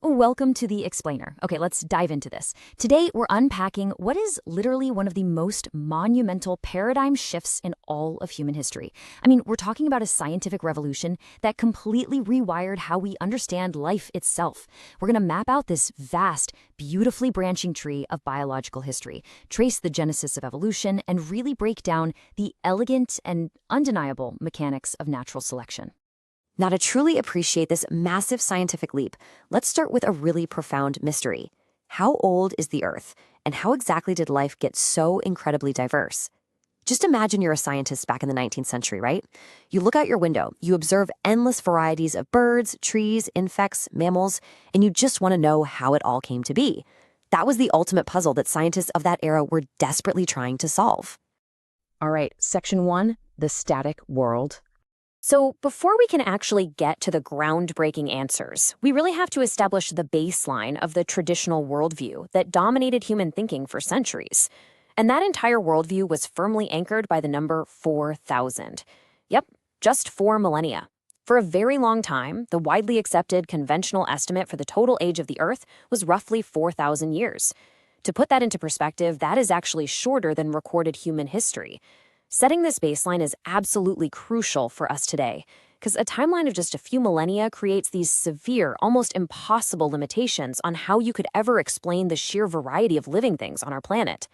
Welcome to the Explainer. Okay, let's dive into this. Today, we're unpacking what is literally one of the most monumental paradigm shifts in all of human history. We're talking about a scientific revolution that completely rewired how we understand life itself. We're going to map out this vast, beautifully branching tree of biological history, trace the genesis of evolution, and really break down the elegant and undeniable mechanics of natural selection. Now, to truly appreciate this massive scientific leap, let's start with a really profound mystery. How old is the Earth, and how exactly did life get so incredibly diverse? Just imagine you're a scientist back in the 19th century, right? You look out your window, you observe endless varieties of birds, trees, insects, mammals, and you just want to know how it all came to be. That was the ultimate puzzle that scientists of that era were desperately trying to solve. All right, Section 1, the static world. So before we can actually get to the groundbreaking answers, we really have to establish the baseline of the traditional worldview that dominated human thinking for centuries. And that entire worldview was firmly anchored by the number 4,000. Yep, just 4 millennia. For a very long time, the widely accepted conventional estimate for the total age of the Earth was roughly 4,000 years. To put that into perspective, that is actually shorter than recorded human history. Setting this baseline is absolutely crucial for us today, because a timeline of just a few millennia creates these severe, almost impossible limitations on how you could ever explain the sheer variety of living things on our planet.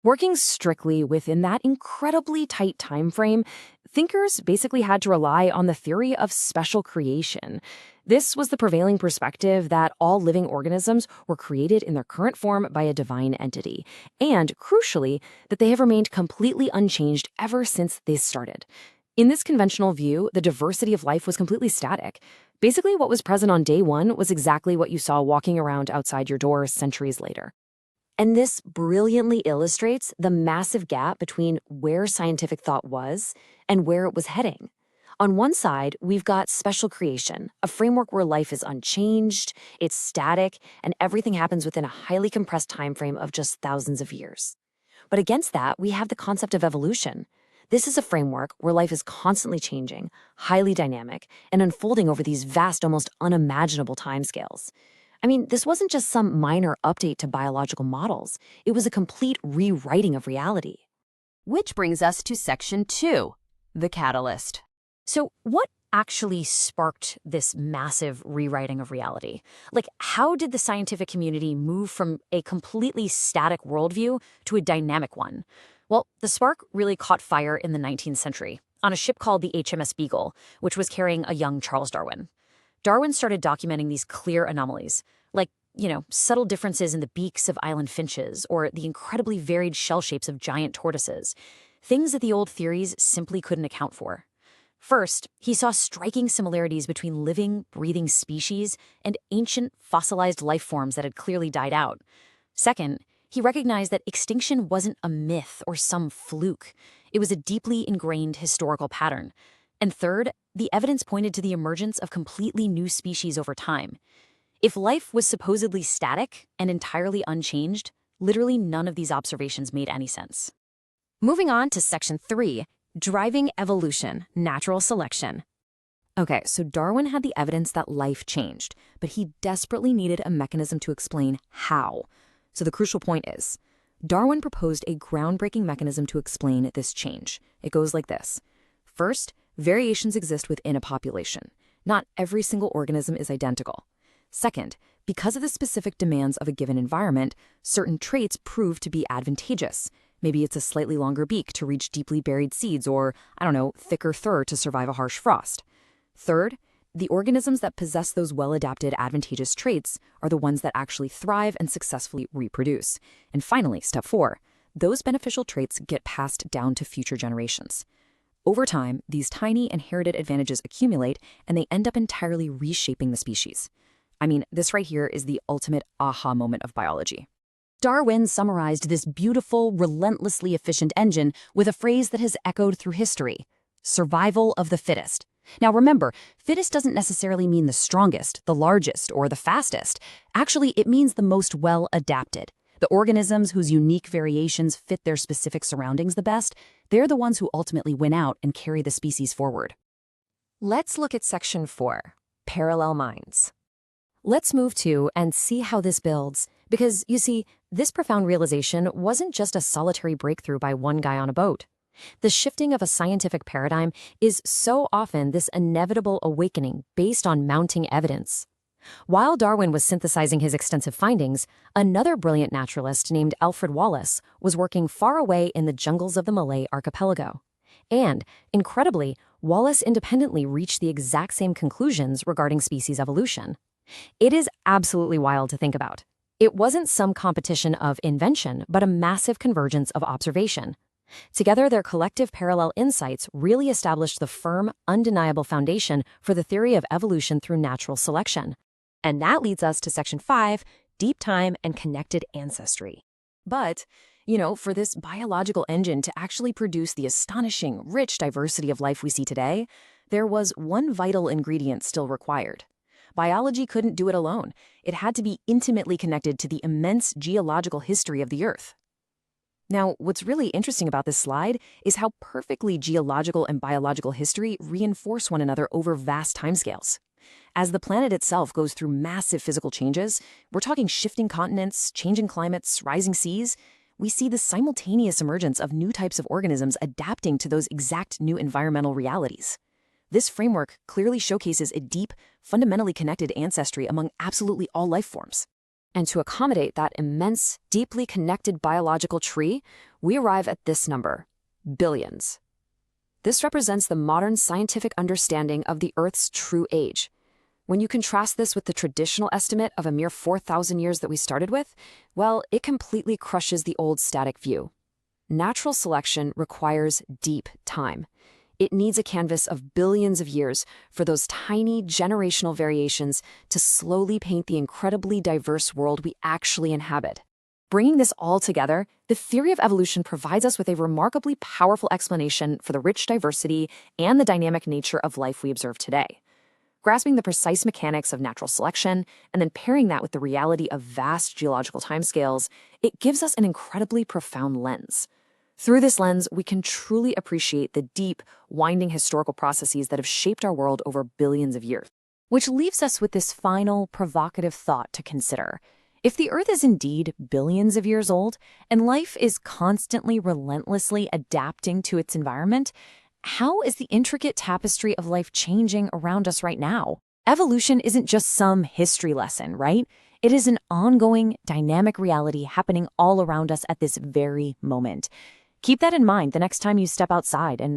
Working strictly within that incredibly tight time frame, thinkers basically had to rely on the theory of special creation. This was the prevailing perspective that all living organisms were created in their current form by a divine entity, and, crucially, that they have remained completely unchanged ever since they started. In this conventional view, the diversity of life was completely static. Basically, what was present on day one was exactly what you saw walking around outside your door centuries later. And this brilliantly illustrates the massive gap between where scientific thought was and where it was heading. On one side, we've got special creation, a framework where life is unchanged, it's static, and everything happens within a highly compressed time frame of just thousands of years. But against that, we have the concept of evolution. This is a framework where life is constantly changing, highly dynamic, and unfolding over these vast, almost unimaginable timescales. This wasn't just some minor update to biological models. It was a complete rewriting of reality. Which brings us to Section 2, the catalyst. So what actually sparked this massive rewriting of reality? How did the scientific community move from a completely static worldview to a dynamic one? Well, the spark really caught fire in the 19th century on a ship called the HMS Beagle, which was carrying a young Charles Darwin. Darwin started documenting these clear anomalies, subtle differences in the beaks of island finches or the incredibly varied shell shapes of giant tortoises, things that the old theories simply couldn't account for. First, he saw striking similarities between living, breathing species and ancient fossilized life forms that had clearly died out. Second, he recognized that extinction wasn't a myth or some fluke. It was a deeply ingrained historical pattern. And third, the evidence pointed to the emergence of completely new species over time. If life was supposedly static and entirely unchanged, literally none of these observations made any sense. Moving on to Section 3, driving evolution, natural selection. Okay, so Darwin had the evidence that life changed, but he desperately needed a mechanism to explain how. So the crucial point is, Darwin proposed a groundbreaking mechanism to explain this change. It goes like this. First, variations exist within a population. Not every single organism is identical. Second, because of the specific demands of a given environment, certain traits prove to be advantageous. Maybe it's a slightly longer beak to reach deeply buried seeds or, thicker fur to survive a harsh frost. Third, the organisms that possess those well-adapted advantageous traits are the ones that actually thrive and successfully reproduce. And finally, step 4, those beneficial traits get passed down to future generations. Over time, these tiny inherited advantages accumulate and they end up entirely reshaping the species. This right here is the ultimate aha moment of biology. Darwin summarized this beautiful, relentlessly efficient engine with a phrase that has echoed through history: survival of the fittest. Now remember, fittest doesn't necessarily mean the strongest, the largest, or the fastest. Actually, it means the most well-adapted. The organisms whose unique variations fit their specific surroundings the best, they're the ones who ultimately win out and carry the species forward. Let's look at Section 4, parallel minds. Let's move to and see how this builds. Because, you see, this profound realization wasn't just a solitary breakthrough by one guy on a boat. The shifting of a scientific paradigm is so often this inevitable awakening based on mounting evidence. While Darwin was synthesizing his extensive findings, another brilliant naturalist named Alfred Wallace was working far away in the jungles of the Malay archipelago. And, incredibly, Wallace independently reached the exact same conclusions regarding species evolution. It is absolutely wild to think about. It wasn't some competition of invention, but a massive convergence of observation. Together, their collective parallel insights really established the firm, undeniable foundation for the theory of evolution through natural selection. And that leads us to Section 5, Deep Time and Connected Ancestry. But, for this biological engine to actually produce the astonishing, rich diversity of life we see today, there was one vital ingredient still required. Biology couldn't do it alone. It had to be intimately connected to the immense geological history of the Earth. Now, what's really interesting about this slide is how perfectly geological and biological history reinforce one another over vast timescales. As the planet itself goes through massive physical changes, we're talking shifting continents, changing climates, rising seas, we see the simultaneous emergence of new types of organisms adapting to those exact new environmental realities. This framework clearly showcases a deep, fundamentally connected ancestry among absolutely all life forms. And to accommodate that immense, deeply connected biological tree, we arrive at this number: billions. This represents the modern scientific understanding of the Earth's true age. When you contrast this with the traditional estimate of a mere 4,000 years that we started with, well, it completely crushes the old static view. Natural selection requires deep time. It needs a canvas of billions of years for those tiny generational variations to slowly paint the incredibly diverse world we actually inhabit. Bringing this all together, the theory of evolution provides us with a remarkably powerful explanation for the rich diversity and the dynamic nature of life we observe today. Grasping the precise mechanics of natural selection and then pairing that with the reality of vast geological timescales, it gives us an incredibly profound lens. Through this lens, we can truly appreciate the deep, winding historical processes that have shaped our world over billions of years. Which leaves us with this final, provocative thought to consider. If the Earth is indeed billions of years old, and life is constantly, relentlessly adapting to its environment, how is the intricate tapestry of life changing around us right now? Evolution isn't just some history lesson, right? It is an ongoing, dynamic reality happening all around us at this very moment. Keep that in mind the next time you step outside and